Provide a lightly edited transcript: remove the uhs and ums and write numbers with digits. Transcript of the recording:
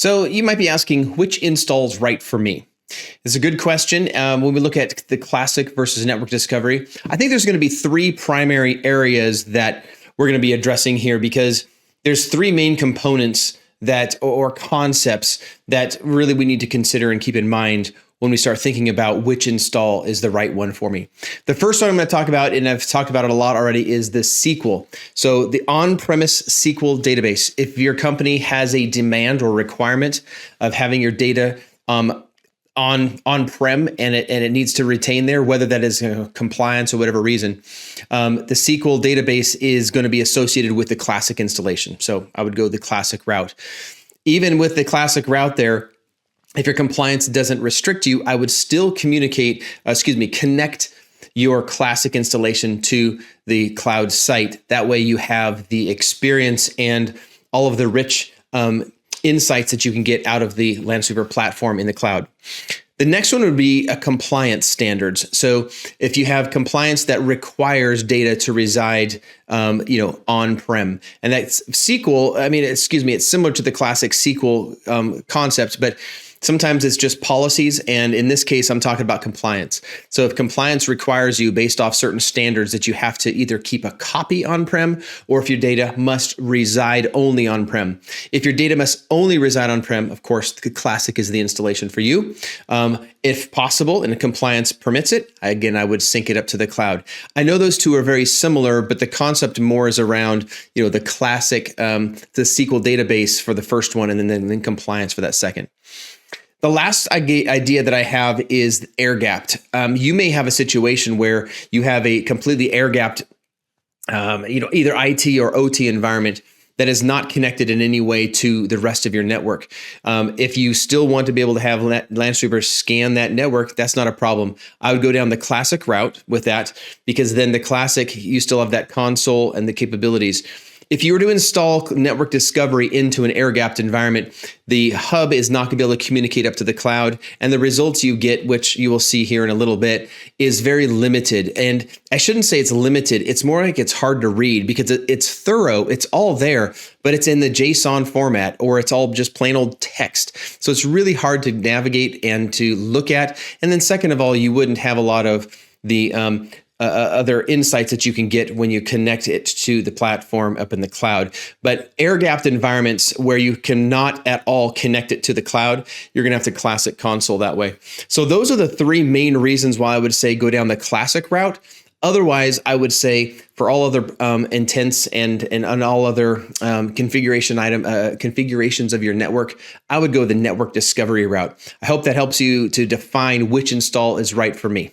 So you might be asking, which install is right for me? It's a good question. When we look at the classic versus network discovery, I think there's going to be three primary areas that we're going to be addressing here, because there's three main components that, or concepts that really we need to consider and keep in mind when we start thinking about which install is the right one for me. The first one I'm going to talk about, and I've talked about it a lot already, is the SQL. So the on-premise SQL database. If your company has a demand or requirement of having your data on-prem and it needs to retain there, whether that is compliance or whatever reason, the SQL database is going to be associated with the classic installation. So I would go the classic route. Even with the classic route there, if your compliance doesn't restrict you, I would still connect your classic installation to the cloud site. That way you have the experience and all of the rich insights that you can get out of the Lansweeper platform in the cloud. The next one would be a compliance standards. So if you have compliance that requires data to reside, on-prem, and that's SQL, it's similar to the classic SQL concept, but sometimes it's just policies. And in this case, I'm talking about compliance. So if compliance requires you, based off certain standards, that you have to either keep a copy on-prem, or if your data must reside only on-prem. If your data must only reside on-prem, of course, the classic is the installation for you. If possible, and compliance permits it, again, I would sync it up to the cloud. I know those two are very similar, but the concept more is around, the classic, the SQL database for the first one, and then compliance for that second. The last idea that I have is air-gapped. You may have a situation where you have a completely air-gapped, either IT or OT environment that is not connected in any way to the rest of your network. If you still want to be able to have Lansweeper scan that network, that's not a problem. I would go down the classic route with that, because then the classic, you still have that console and the capabilities. If you were to install network discovery into an air-gapped environment, the hub is not going to be able to communicate up to the cloud, and the results you get, which you will see here in a little bit, is very limited. And I shouldn't say it's limited. It's more like it's hard to read, because it's thorough. It's all there, but it's in the JSON format, or it's all just plain old text. So it's really hard to navigate and to look at. And then second of all, you wouldn't have a lot of the other insights that you can get when you connect it to the platform up in the cloud. But air-gapped environments where you cannot at all connect it to the cloud, you're going to have to classic console that way. So those are the three main reasons why I would say go down the classic route. Otherwise, I would say for all other intents and on all other configurations of your network, I would go the network discovery route. I hope that helps you to define which install is right for me.